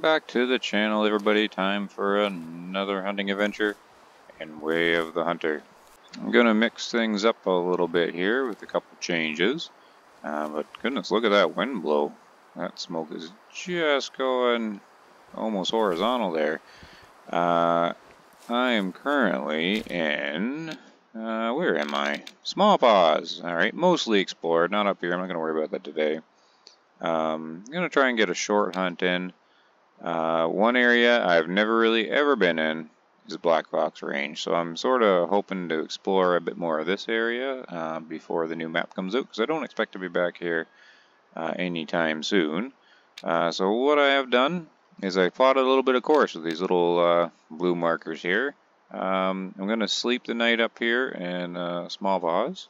back to the channel, everybody. Time for another hunting adventure in Way of the Hunter. I'm going to mix things up a little bit here with a couple changes. But goodness, look at that wind blow. That smoke is just going almost horizontal there. I am currently in... where am I? Small Paws. Alright, mostly explored, not up here. I'm not going to worry about that today. I'm going to try and get a short hunt in. One area I've never really ever been in is Blackfox Range, so I'm sort of hoping to explore a bit more of this area before the new map comes out, because I don't expect to be back here anytime soon. So what I have done is I plotted a little bit of course with these little blue markers here. I'm going to sleep the night up here in Small Paws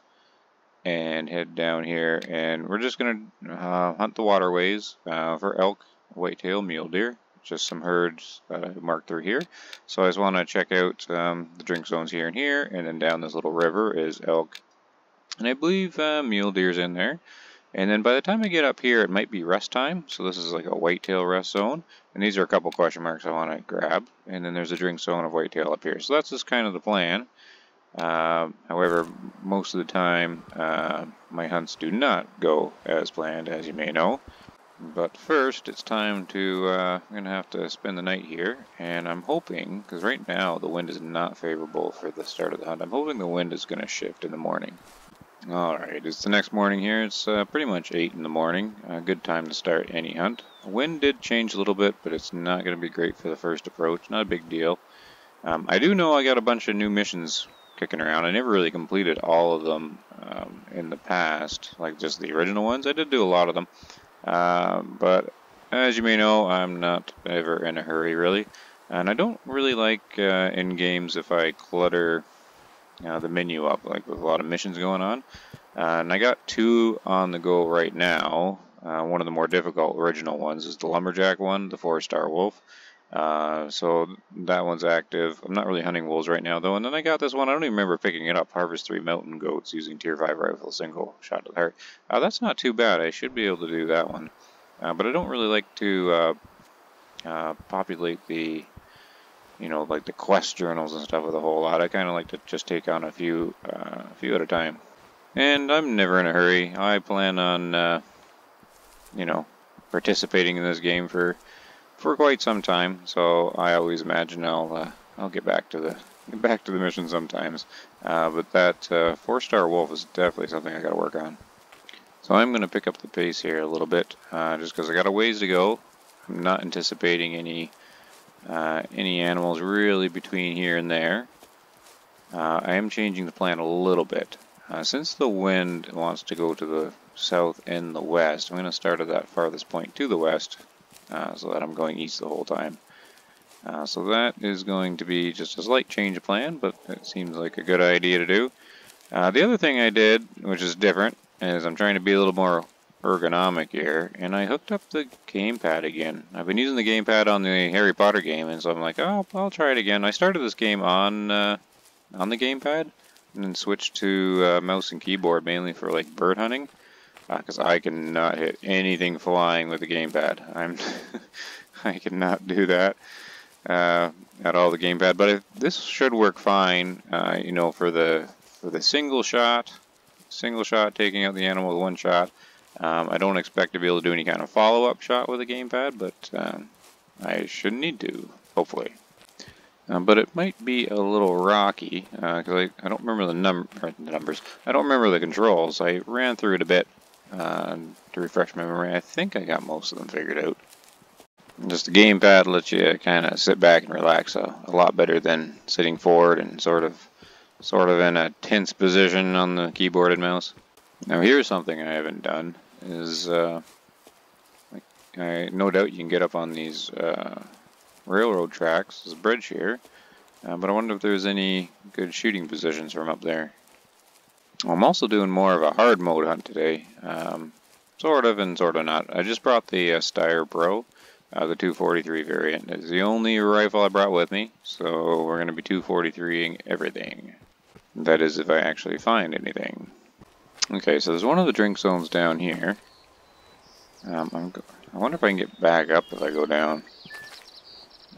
and head down here, and we're just going to hunt the waterways for elk, whitetail, mule deer. Just some herds marked through here. So I just want to check out the drink zones here and here, and then down this little river is elk, and I believe mule deer's in there. And then by the time I get up here, it might be rest time. So this is like a whitetail rest zone, and these are a couple question marks I want to grab. And then there's a drink zone of whitetail up here. So that's just kind of the plan. However, most of the time, my hunts do not go as planned, as you may know. But first, it's time to, I'm going to have to spend the night here, and I'm hoping, because right now the wind is not favorable for the start of the hunt, I'm hoping the wind is going to shift in the morning. Alright, it's the next morning here. It's pretty much 8 in the morning, a good time to start any hunt. The wind did change a little bit, but it's not going to be great for the first approach, not a big deal. I do know I got a bunch of new missions kicking around. I never really completed all of them in the past, like just the original ones. I did do a lot of them. But as you may know, I'm not ever in a hurry, really. And I don't really like in games if I clutter the menu up, like with a lot of missions going on. And I got 2 on the go right now. One of the more difficult original ones is the Lumberjack one, the 4-star wolf. So that one's active. I'm not really hunting wolves right now, though. And then I got this one. I don't even remember picking it up. Harvest 3 mountain goats using tier 5 rifle, single shot to the heart. That's not too bad. I should be able to do that one. But I don't really like to populate the, like the quest journals and stuff with a whole lot. I kind of like to just take on a few at a time. And I'm never in a hurry. I plan on, participating in this game for quite some time, so I always imagine I'll get back to the mission sometimes. But that 4-star wolf is definitely something I got to work on. So I'm going to pick up the pace here a little bit, just because I got a ways to go. I'm not anticipating any animals really between here and there. I am changing the plan a little bit. Since the wind wants to go to the south and the west, I'm going to start at that farthest point to the west. So that I'm going east the whole time. So that is going to be just a slight change of plan, but it seems like a good idea to do. The other thing I did, which is different, is I'm trying to be a little more ergonomic here, and I hooked up the gamepad again. I've been using the gamepad on the Harry Potter game, and so I'm like, oh, I'll try it again. I started this game on the gamepad, and then switched to mouse and keyboard, mainly for like bird hunting. Because I cannot hit anything flying with the gamepad. I cannot do that at all, the gamepad. But this should work fine, for the single shot taking out the animal with one shot. I don't expect to be able to do any kind of follow-up shot with a gamepad, but I shouldn't need to, hopefully. But it might be a little rocky because I don't remember the numbers. I don't remember the controls. I ran through it a bit. To refresh my memory. I think I got most of them figured out. Just the gamepad lets you kind of sit back and relax a lot better than sitting forward and sort of in a tense position on the keyboard and mouse. Now here's something I haven't done is no doubt you can get up on these railroad tracks. There's a bridge here, but I wonder if there's any good shooting positions from up there. I'm also doing more of a hard mode hunt today, sort of and sort of not. I just brought the Steyr Pro, the 243 variant. It's the only rifle I brought with me, so we're going to be 243ing everything. That is, if I actually find anything. Okay, so there's one of the drink zones down here. I wonder if I can get back up if I go down.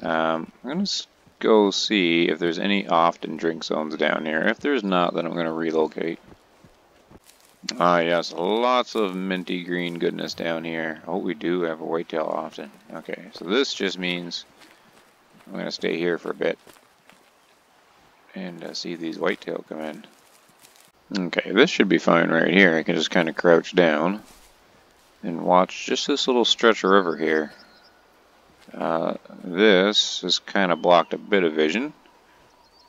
I'm going to go see if there's any often drink zones down here. If there's not, then I'm going to relocate. Ah, yes, lots of minty green goodness down here. Oh, we do have a whitetail often. Okay, so this just means I'm going to stay here for a bit and see these whitetail come in. Okay, this should be fine right here. I can just kind of crouch down and watch just this little stretch of river here. This has kind of blocked a bit of vision,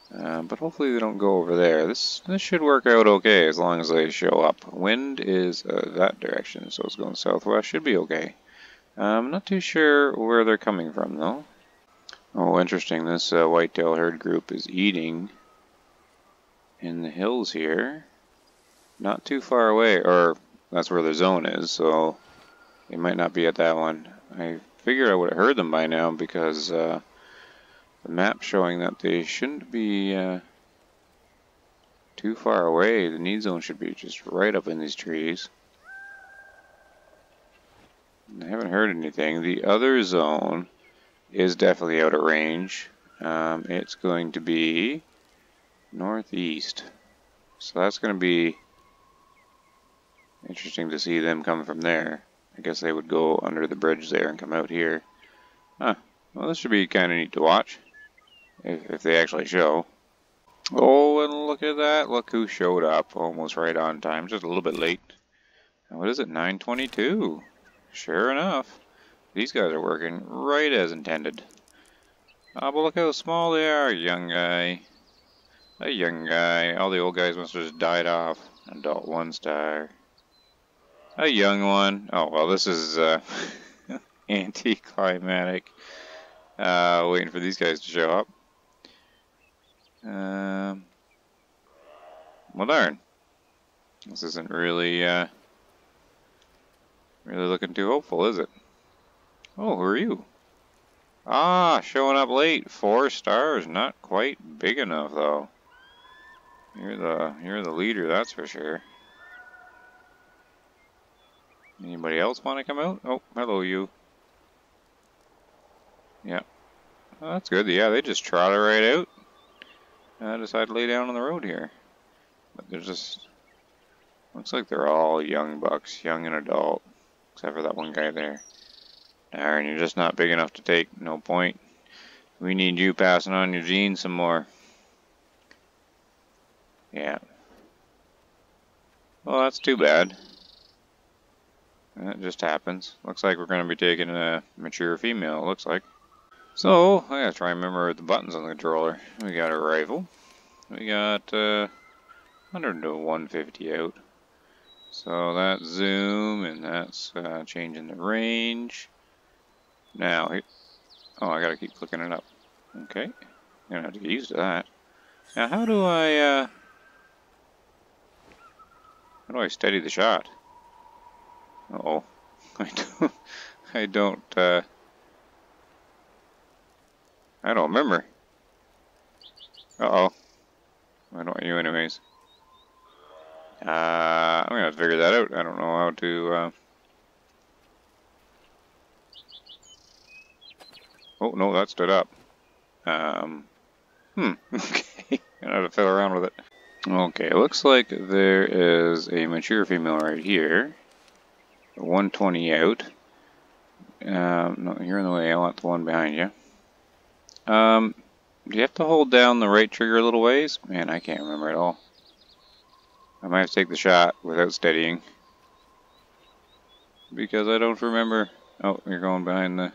but hopefully they don't go over there. This should work out okay as long as they show up. Wind is that direction, so it's going southwest. Should be okay. I'm not too sure where they're coming from though. Oh, interesting. This whitetail herd group is eating in the hills here. Not too far away, or that's where the zone is, so they might not be at that one. I figured I would have heard them by now because the map's showing that they shouldn't be too far away. The need zone should be just right up in these trees. I haven't heard anything. The other zone is definitely out of range. It's going to be northeast. So that's going to be interesting to see them come from there. I guess they would go under the bridge there and come out here. Huh. Well, this should be kind of neat to watch. If they actually show. Oh, and look at that. Look who showed up. Almost right on time. Just a little bit late. What is it? 9:22. Sure enough. These guys are working right as intended. Ah, but look how small they are, young guy. A young guy. All the old guys must have just died off. Adult 1 star. A young one. Oh, well, this is anticlimactic. Waiting for these guys to show up. Well, darn. This isn't really, really looking too hopeful, is it? Oh, who are you? Ah, showing up late. 4 stars. Not quite big enough, though. You're the leader, that's for sure. Anybody else want to come out? Oh, hello, you. Yeah. Oh, that's good. Yeah, they just trotted right out. I decided to lay down on the road here. But they're just... Looks like they're all young bucks, young and adult. Except for that one guy there. Darn, you're just not big enough to take. No point. We need you passing on your genes some more. Yeah. Well, that's too bad. That just happens. Looks like we're going to be taking a mature female, it looks like. So, I gotta try and remember the buttons on the controller. We got a rifle. We got 100 to 150 out. So that's zoom, and that's changing the range. Now, oh, I gotta keep clicking it up. Okay, I'm gonna have to get used to that. Now, how do I steady the shot? Uh-oh, I don't remember. Uh-oh, I don't want you anyways. I'm gonna have to figure that out. I don't know how to, Oh, no, that stood up. Okay. Gonna have to fiddle around with it. Okay, looks like there is a mature female right here. 120 out. No, you're in the way. I want the one behind you. Do you have to hold down the right trigger a little ways? Man, I can't remember at all. I might have to take the shot without steadying. Because I don't remember. Oh, you're going behind the...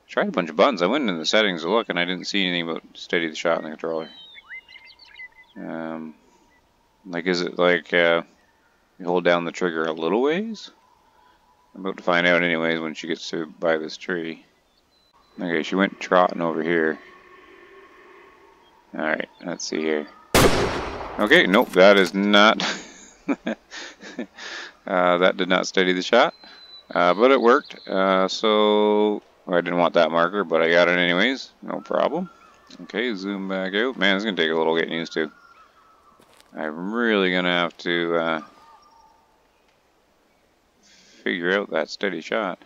Tried a bunch of buttons. I went into the settings to look and I didn't see anything but steady the shot in the controller. Like, is it like you hold down the trigger a little ways? I'm about to find out anyways when she gets to by this tree. Okay, she went trotting over here. Alright, let's see here. Okay, nope, that is not... that did not steady the shot. But it worked. So... I didn't want that marker, but I got it anyways. No problem. Okay, zoom back out. Man, it's going to take a little getting used to. I'm really going to have to figure out that steady shot.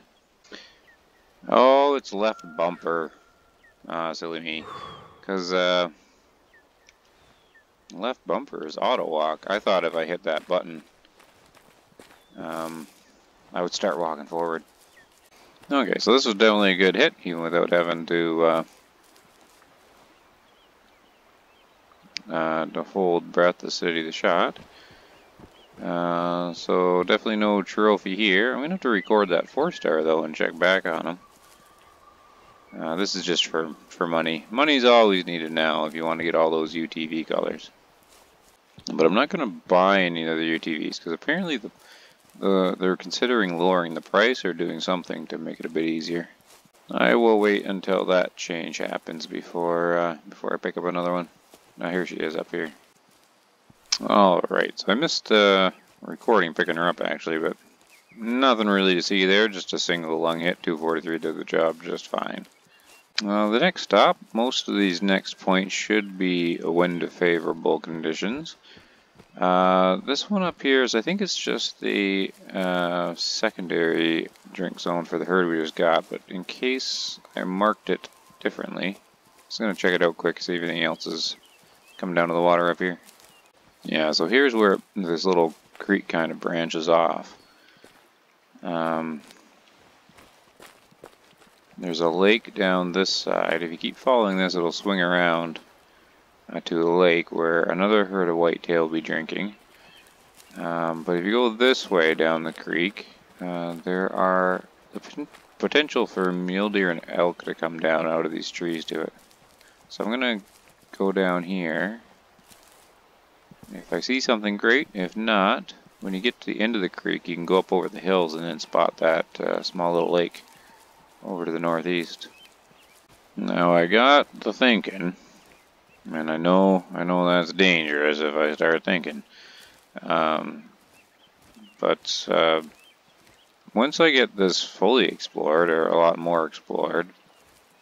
Oh, it's left bumper. Silly me. Because left bumper is auto walk. I thought if I hit that button, I would start walking forward. Okay, so this was definitely a good hit, even without having to hold breath to steady the shot. So definitely no trophy here. I'm gonna have to record that 4-star though and check back on him. This is just for money. Money's always needed now if you want to get all those UTV colors. But I'm not gonna buy any other UTVs because apparently they're considering lowering the price or doing something to make it a bit easier. I will wait until that change happens before I pick up another one. Now here she is up here. Alright, so I missed recording picking her up actually, but nothing really to see there, just a single lung hit. 243 did the job just fine. The next stop, most of these next points should be wind favorable conditions. This one up here is, I think it's just the secondary drink zone for the herd we just got, but in case I marked it differently, just going to check it out quick, see if anything else is coming down to the water up here. Yeah, so here's where this little creek kind of branches off. There's a lake down this side. If you keep following this, it'll swing around to the lake where another herd of whitetail will be drinking. But if you go this way down the creek, there are the potential for mule deer and elk to come down out of these trees to it. So I'm going to go down here. If I see something, great. If not, when you get to the end of the creek, you can go up over the hills and then spot that small little lake over to the northeast. Now I got the thinking, and I know that's dangerous if I start thinking. But once I get this fully explored, or a lot more explored,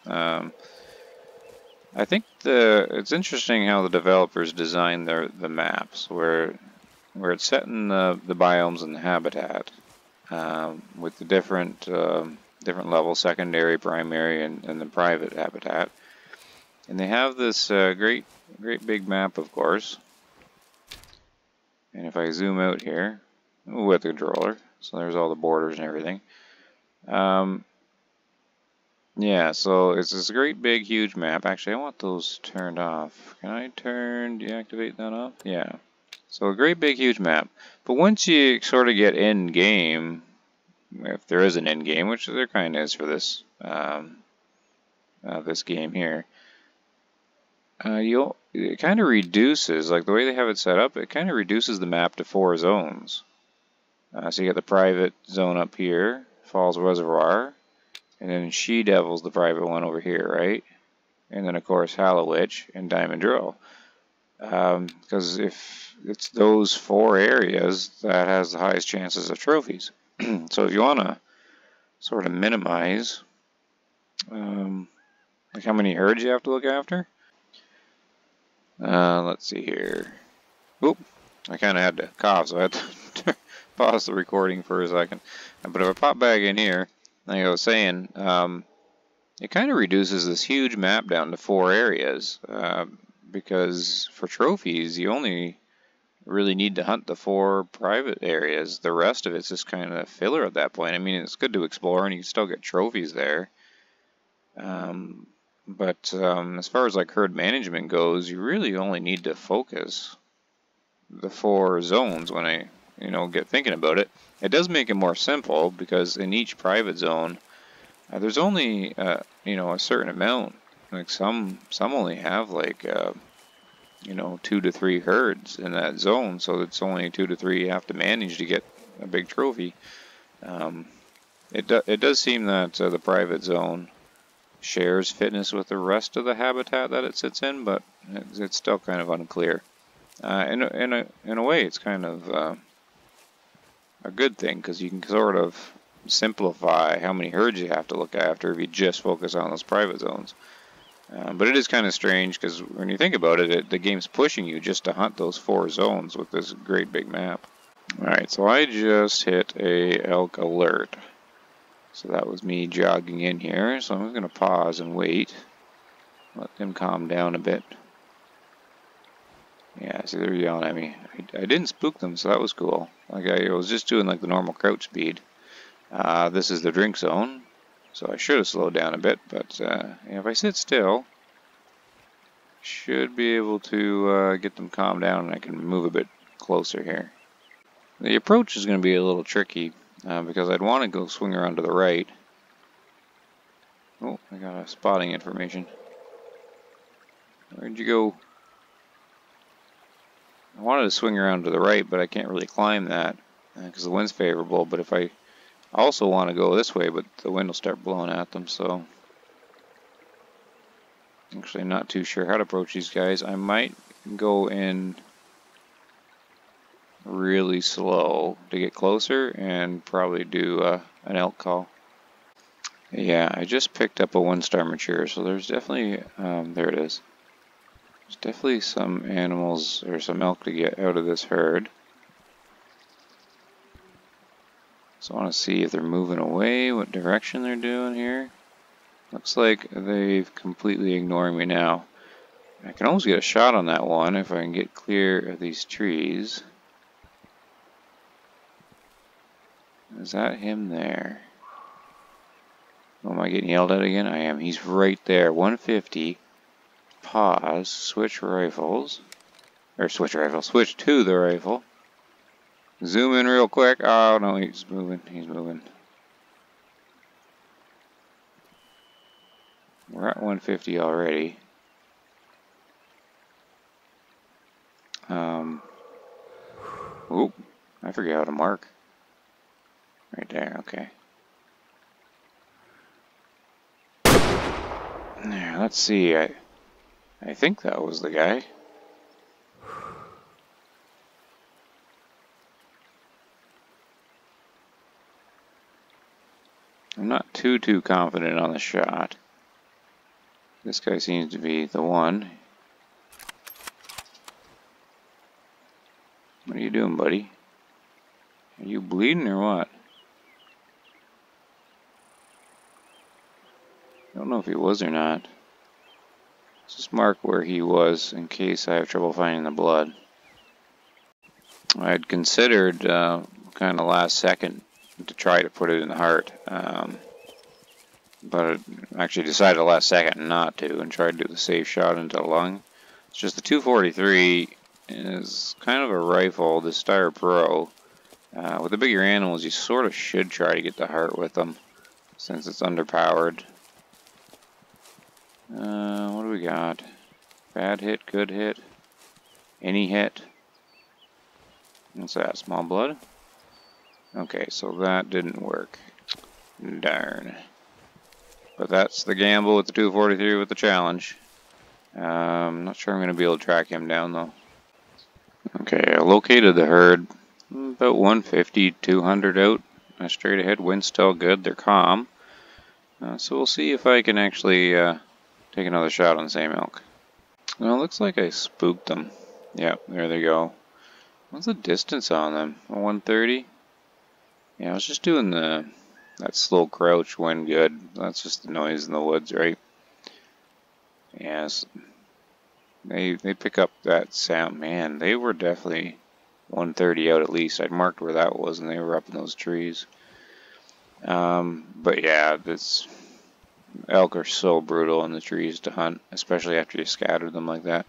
I think it's interesting how the developers design the maps, where it's setting the biomes and the habitat with the different levels, secondary, primary, and the private habitat. And they have this great big map, of course. And if I zoom out here with the controller, so there's all the borders and everything. Yeah, so it's this great big huge map. Actually, I want those turned off. Can I deactivate that off? Yeah. So a great big huge map. But once you sort of get in game, if there is an end game, which there kind of is for this this game here, it kind of reduces, like the way they have it set up, it kind of reduces the map to 4 zones. So you got the private zone up here, Falls Reservoir, and then She Devil's the private one over here, right? And then of course Hallowitch and Diamond Drill. Because if it's those 4 areas that has the highest chances of trophies. So if you want to sort of minimize like how many herds you have to look after. Let's see here. Oop, I kind of had to cough, so I had to pause the recording for a second. But if I pop back in here, like I was saying, it kind of reduces this huge map down to 4 areas. Because for trophies, you only really need to hunt the 4 private areas. The rest of it's just kind of filler at that point. I mean, it's good to explore, and you can still get trophies there. But as far as like herd management goes, you really only need to focus the 4 zones. When I, get thinking about it, it does make it more simple because in each private zone, there's only a certain amount. Like some only have like 2 to 3 herds in that zone, so it's only 2 to 3 you have to manage to get a big trophy. It does seem that the private zone shares fitness with the rest of the habitat that it sits in, but it's still kind of unclear. In a way, it's kind of a good thing because you can sort of simplify how many herds you have to look after if you just focus on those private zones. But it is kind of strange because when you think about it, the game's pushing you just to hunt those 4 zones with this great big map. Alright, so I just hit a elk alert. So that was me jogging in here, so I'm going to pause and wait. Let them calm down a bit. Yeah, see, they're yelling at me. I didn't spook them, so that was cool. Like, I was just doing like the normal crouch speed. This is the drink zone, so I should have slowed down a bit, but if I sit still, should be able to get them calmed down, and I can move a bit closer here. The approach is going to be a little tricky, because I'd want to go swing around to the right. Oh, I got a spotting information. Where'd you go? I wanted to swing around to the right, but I can't really climb that, because the wind's favorable, but if I also want to go this way, but the wind will start blowing at them, so actually I'm not too sure how to approach these guys. I might go in really slow to get closer and probably do an elk call. Yeah, I just picked up a 1-star mature, so there's definitely, there it is. There's definitely some animals or some elk to get out of this herd. So I want to see if they're moving away, what direction they're doing here. Looks like they've completely ignored me now. I can almost get a shot on that one if I can get clear of these trees. Is that him there? Oh, am I getting yelled at again? I am. He's right there. 150. Pause. Switch rifles. Or switch to the rifle. Zoom in real quick. Oh no, he's moving. He's moving. We're at 150 already. Oop, I forget how to mark. Right there, okay. There, let's see. I think that was the guy. I'm not too confident on the shot. This guy seems to be the one. What are you doing, buddy? Are you bleeding or what? I don't know if he was or not. Let's just mark where he was in case I have trouble finding the blood. I had considered kind of last second to try to put it in the heart, but I actually decided last second not to and tried to do the safe shot into the lung. It's just the 243 is kind of a rifle, the Steyr Pro. With the bigger animals, you sort of should try to get the heart with them since it's underpowered. What do we got? Bad hit, good hit, any hit. What's that, small blood? Okay, so that didn't work. Darn. But that's the gamble with the 243 with the challenge. I'm not sure I'm going to be able to track him down though. Okay, I located the herd. About 150, 200 out. Straight ahead, wind's still good, they're calm. So we'll see if I can actually take another shot on the same elk. Well, it looks like I spooked them. Yep, there they go. What's the distance on them? 130? Yeah, I was just doing that slow crouch when good. That's just the noise in the woods, right? Yes. They pick up that sound. Man, they were definitely 130 out at least. I'd marked where that was and they were up in those trees. But yeah, this elk are so brutal in the trees to hunt, especially after you scatter them like that.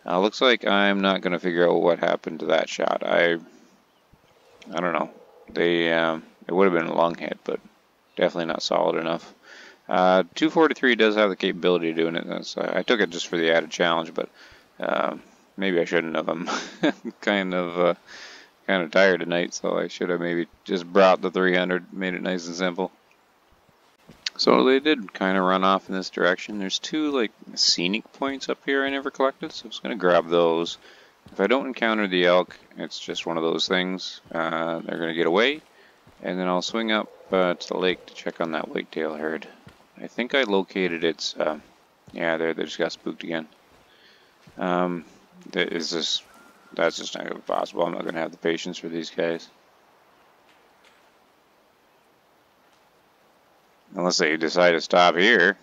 Looks like I'm not going to figure out what happened to that shot. I don't know. It would have been a long hit, but definitely not solid enough. 243 does have the capability of doing it. I took it just for the added challenge, but maybe I shouldn't have. I'm kind of tired tonight, so I should have maybe just brought the 300, made it nice and simple. So they did kind of run off in this direction. There's two like scenic points up here I never collected, so I'm just going to grab those. If I don't encounter the elk, it's just one of those things. They're going to get away, and then I'll swing up to the lake to check on that whitetail herd. I think I located its, yeah, they just got spooked again. That's just not going to be possible. I'm not going to have the patience for these guys. Unless they decide to stop here.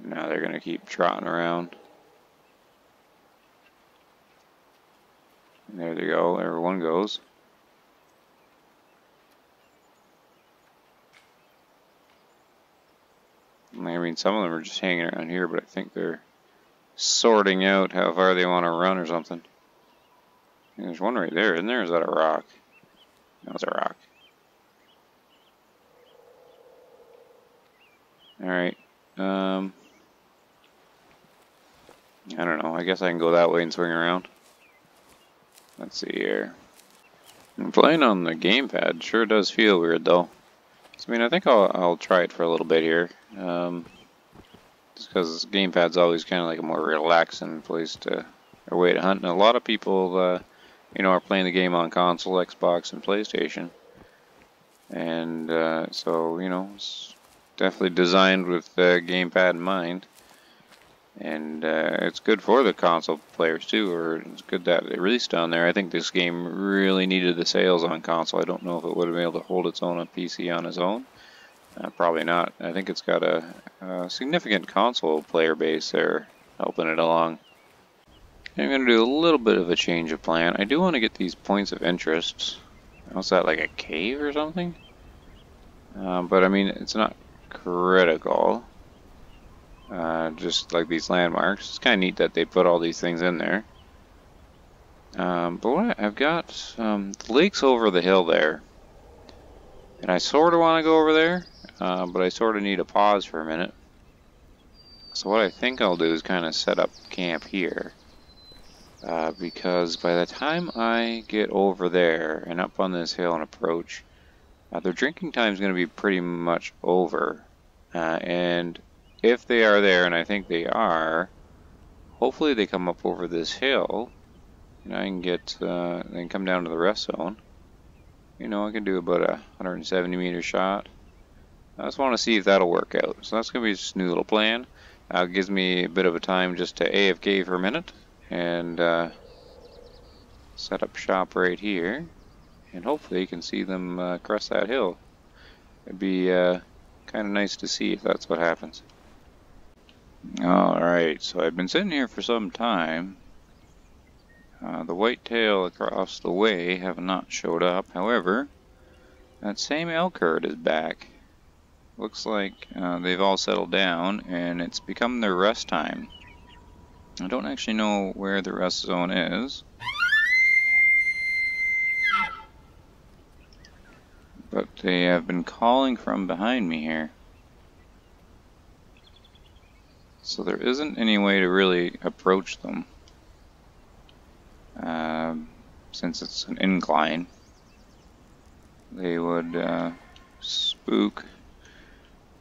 No, they're gonna keep trotting around. And there they go, there one goes. I mean, some of them are just hanging around here, but I think they're sorting out how far they want to run or something. And there's one right there, isn't there? Is that a rock? No, it's a rock. Alright. I don't know. I guess I can go that way and swing around. Let's see here. I'm playing on the gamepad. Sure does feel weird though. So, I mean, I think I'll try it for a little bit here. Just because gamepad's always kind of like a more relaxing place to, or way to hunt. And a lot of people, you know, are playing the game on console, Xbox, and PlayStation. And so, you know, it's definitely designed with gamepad in mind. And it's good for the console players too, or it's good that it released on there. I think this game really needed the sales on console. I don't know if it would have been able to hold its own on PC on its own. Probably not. I think it's got a significant console player base there helping it along. I'm going to do a little bit of a change of plan. I do want to get these points of interest. What's that, like a cave or something? But I mean, it's not critical. Just like these landmarks. It's kind of neat that they put all these things in there. But what I've got, the lake's over the hill there. And I sort of want to go over there, but I sort of need a pause for a minute. So what I think I'll do is kind of set up camp here. Because by the time I get over there and up on this hill and approach, their drinking time is going to be pretty much over. And if they are there, and I think they are, hopefully they come up over this hill, and I can get, they can come down to the rest zone. You know, I can do about a 170 meter shot. I just want to see if that'll work out. So that's going to be just a new little plan. It gives me a bit of a time just to AFK for a minute, and set up shop right here. And hopefully you can see them crest that hill. It'd be kind of nice to see if that's what happens. Alright, so I've been sitting here for some time. The whitetail across the way have not showed up. However, that same elk herd is back. Looks like they've all settled down and it's become their rest time. I don't actually know where the rest zone is. But they have been calling from behind me here. So there isn't any way to really approach them. Since it's an incline. They would spook.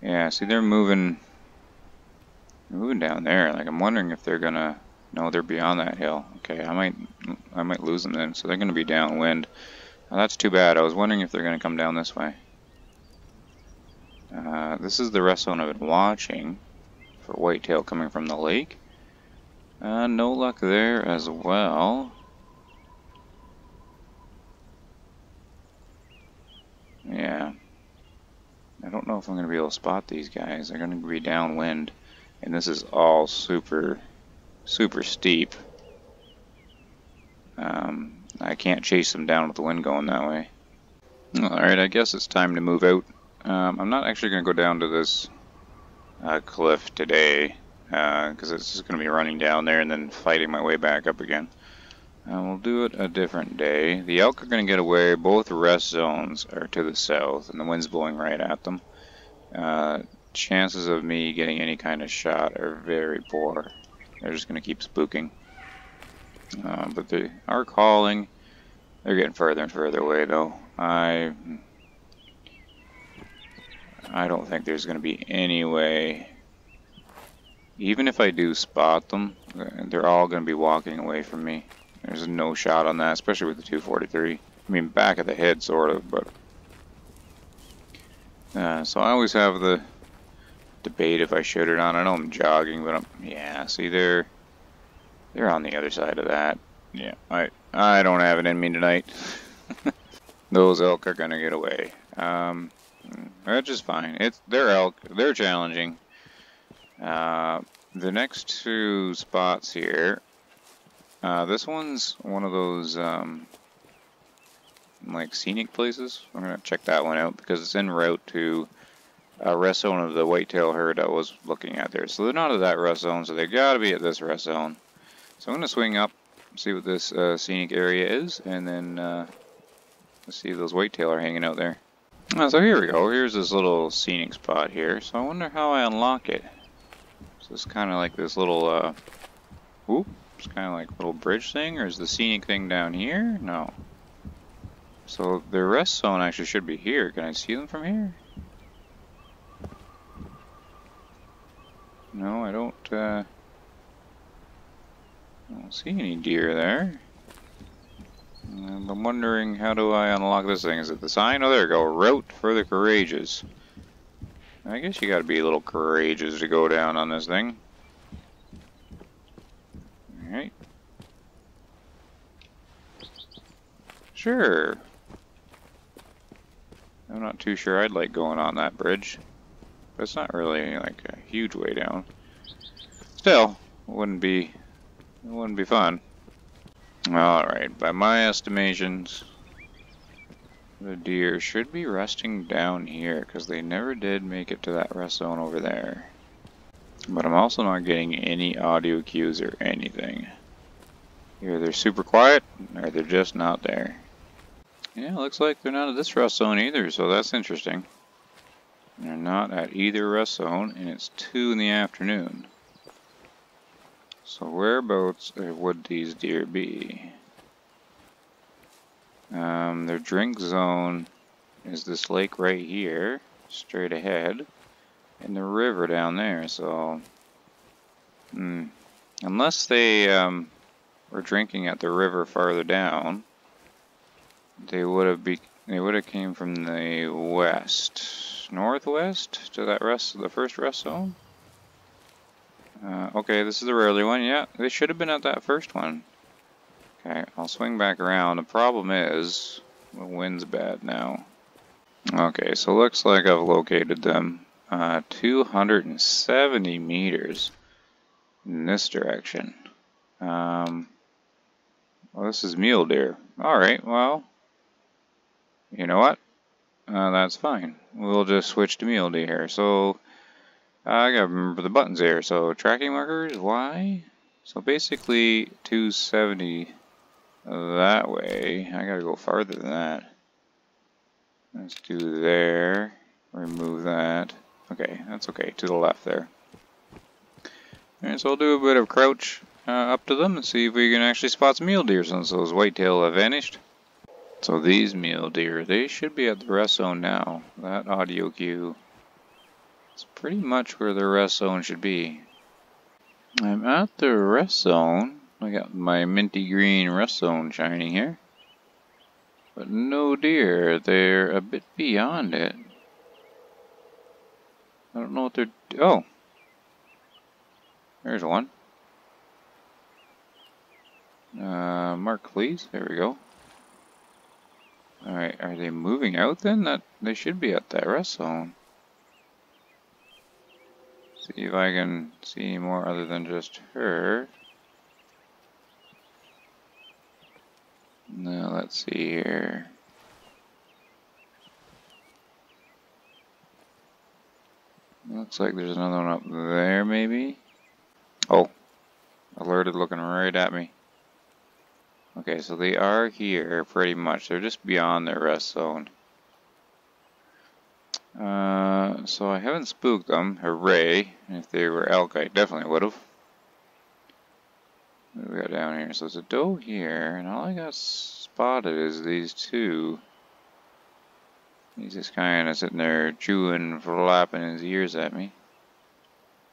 Yeah, see they're moving down there. Like I'm wondering if they're gonna, no, they're beyond that hill. Okay, I might lose them then. So they're gonna be downwind. Now, that's too bad. I was wondering if they're gonna come down this way. This is the rest zone I've been watching for whitetail coming from the lake. No luck there as well. Yeah. I don't know if I'm going to be able to spot these guys. They're going to be downwind. And this is all super steep. I can't chase them down with the wind going that way. Alright, I guess it's time to move out. I'm not actually going to go down to this cliff today. Because it's just going to be running down there and then fighting my way back up again. We'll do it a different day. The elk are going to get away. Both rest zones are to the south, and the wind's blowing right at them. Chances of me getting any kind of shot are very poor. They're just going to keep spooking. But they are calling. They're getting further and further away, though. I don't think there's going to be any way. Even if I do spot them, they're all going to be walking away from me. There's no shot on that, especially with the 243. I mean, back of the head, sort of, but... so I always have the debate if I should or not. I know I'm jogging, but yeah, see, they're on the other side of that. Yeah, I don't have it in me tonight. Those elk are gonna get away. That's just fine. They're elk. They're challenging. The next two spots here, this one's one of those like scenic places. I'm gonna check that one out because it's en route to a rest zone of the whitetail herd I was looking at there. So they're not at that rest zone, so they gotta be at this rest zone. So I'm gonna swing up, see what this scenic area is, and then let's see if those whitetail are hanging out there. So here we go. Here's this little scenic spot here. So I wonder how I unlock it. So it's kind of like this little, it's kind of like a little bridge thing, or is the scenic thing down here? No. So the rest zone actually should be here. Can I see them from here? No, I don't see any deer there. I'm wondering, how do I unlock this thing? Is it the sign? Oh, there we go. Route for the courageous. I guess you gotta be a little courageous to go down on this thing. Alright. Sure. I'm not too sure I'd like going on that bridge. But it's not really like a huge way down. Still, it wouldn't be fun. Alright, by my estimations, the deer should be resting down here because they never did make it to that rest zone over there. But I'm also not getting any audio cues or anything. Either they're super quiet or they're just not there. Yeah, looks like they're not at this rest zone either, so that's interesting. They're not at either rest zone, and it's 2 in the afternoon. So whereabouts would these deer be? Their drink zone is this lake right here, straight ahead, and the river down there. So, unless they were drinking at the river farther down, they would have came from the northwest to that the first rest zone. Okay, this is the early one. Yeah, they should have been at that first one. Okay, I'll swing back around. The problem is the wind's bad now. Okay, so looks like I've located them. 270 meters in this direction. Well, this is mule deer. Alright, well, you know what? That's fine. We'll just switch to mule deer here. So, I gotta remember the buttons here. So, tracking markers, Y. So basically, 270 that way. I gotta go farther than that. Let's do there. Remove that. Okay, that's okay. To the left there. Alright, so I'll do a bit of crouch up to them and see if we can actually spot some mule deer since those whitetail have vanished. So these mule deer, they should be at the rest zone now. That audio cue is pretty much where the rest zone should be. I'm at the rest zone. I got my minty green rest zone shining here. But no deer, they're a bit beyond it. I don't know what they're... Oh! There's one. Mark please, there we go. Alright, are they moving out then? They should be at that rest zone. See if I can see any more other than just her. Now let's see here. Looks like there's another one up there maybe. Oh, alerted looking right at me. Okay, so they are here pretty much. They're just beyond their rest zone. So I haven't spooked them. Hooray. If they were elk, I definitely would have. What do we got down here? So there's a doe here, and all I got spotted is these two. He's just kind of sitting there chewing, flapping his ears at me.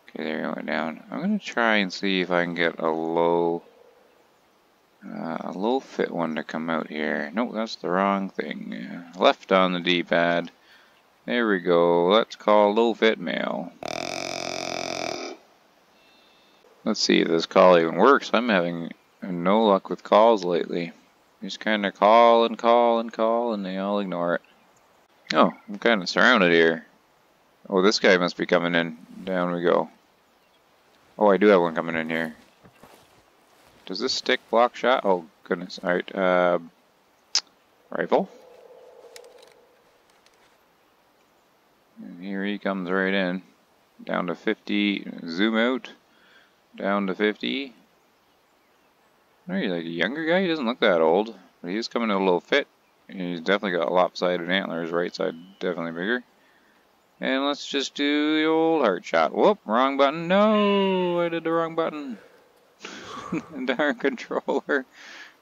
Okay, there he went down. I'm going to try and see if I can get a low fit one to come out here. Nope, that's the wrong thing. Left on the D-pad. There we go. Let's call low fit male. Let's see if this call even works. I'm having no luck with calls lately. Just kind of call and call and call, and they all ignore it. Oh, I'm kind of surrounded here. Oh, this guy must be coming in. Down we go. Oh, I do have one coming in here. Does this stick block shot? Oh, goodness. Alright, rifle. And here he comes right in. Down to 50. Zoom out. Down to 50. Oh, he's like a younger guy. He doesn't look that old. But he is coming in a little fit. And he's definitely got lopsided antlers. Right side definitely bigger. And let's just do the old heart shot. Whoop, wrong button. No, I did the wrong button. Darn controller.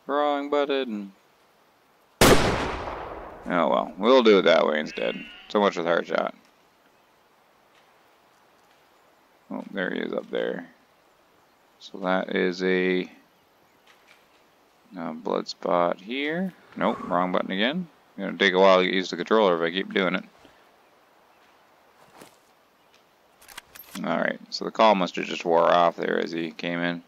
Wrong button. Oh well, we'll do it that way instead. So much with heart shot. Oh, there he is up there. So that is a blood spot here. Nope, wrong button again. It's gonna take a while to get used to the controller if I keep doing it. Alright, so the call must have just wore off there as he came in.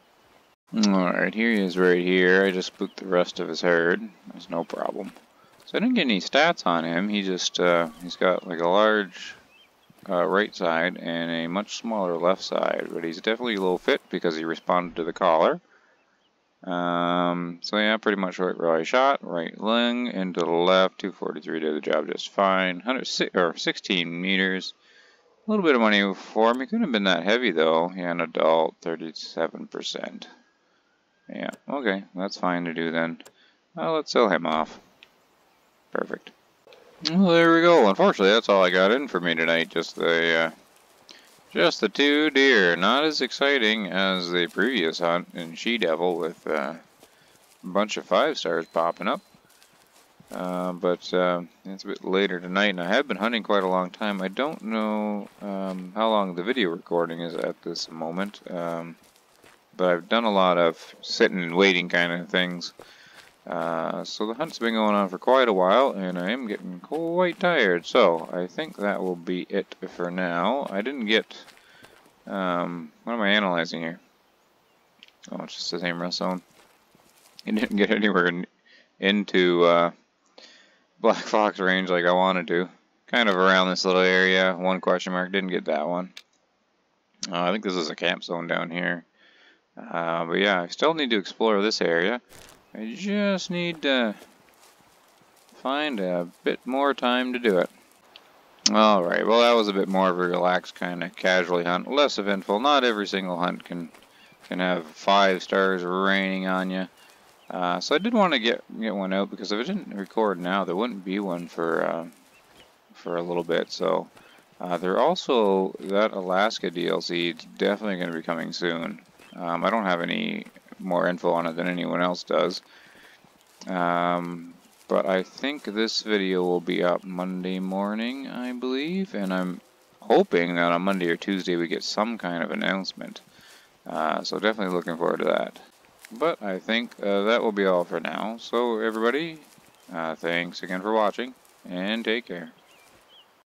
Alright, here he is right here. I just spooked the rest of his herd. There's no problem. So I didn't get any stats on him. He just, he's got like a large right side and a much smaller left side. But he's definitely a little fit because he responded to the collar. So yeah, pretty much right shot, right lung, into the left, 243 did the job just fine. 16 meters. A little bit of money for him. He couldn't have been that heavy though. Yeah, an adult, 37%. Yeah, okay, that's fine to do then. Let's sell him off. Perfect. Well, there we go. Unfortunately, that's all I got in for me tonight. Just the 2 deer. Not as exciting as the previous hunt in She-Devil with a bunch of 5 stars popping up. But it's a bit later tonight, and I have been hunting quite a long time. I don't know how long the video recording is at this moment, but I've done a lot of sitting and waiting kind of things. So the hunt's been going on for quite a while, and I am getting quite tired. So I think that will be it for now. I didn't get... what am I analyzing here? Oh, it's just the same rest zone. I didn't get anywhere into Blackfox Range like I wanted to. Kind of around this little area. 1 question mark. Didn't get that one. I think this is a camp zone down here. But yeah, I still need to explore this area. I just need to find a bit more time to do it. Alright, well that was a bit more of a relaxed kind of casually hunt. Less eventful. Not every single hunt can have 5 stars raining on you. So I did want to get one out, because if I didn't record now, there wouldn't be one for a little bit. So there also, that Alaska DLC is definitely going to be coming soon. I don't have any more info on it than anyone else does. But I think this video will be up Monday morning, I believe, and I'm hoping that on Monday or Tuesday we get some kind of announcement. So definitely looking forward to that. But I think that will be all for now. So everybody, thanks again for watching, and take care.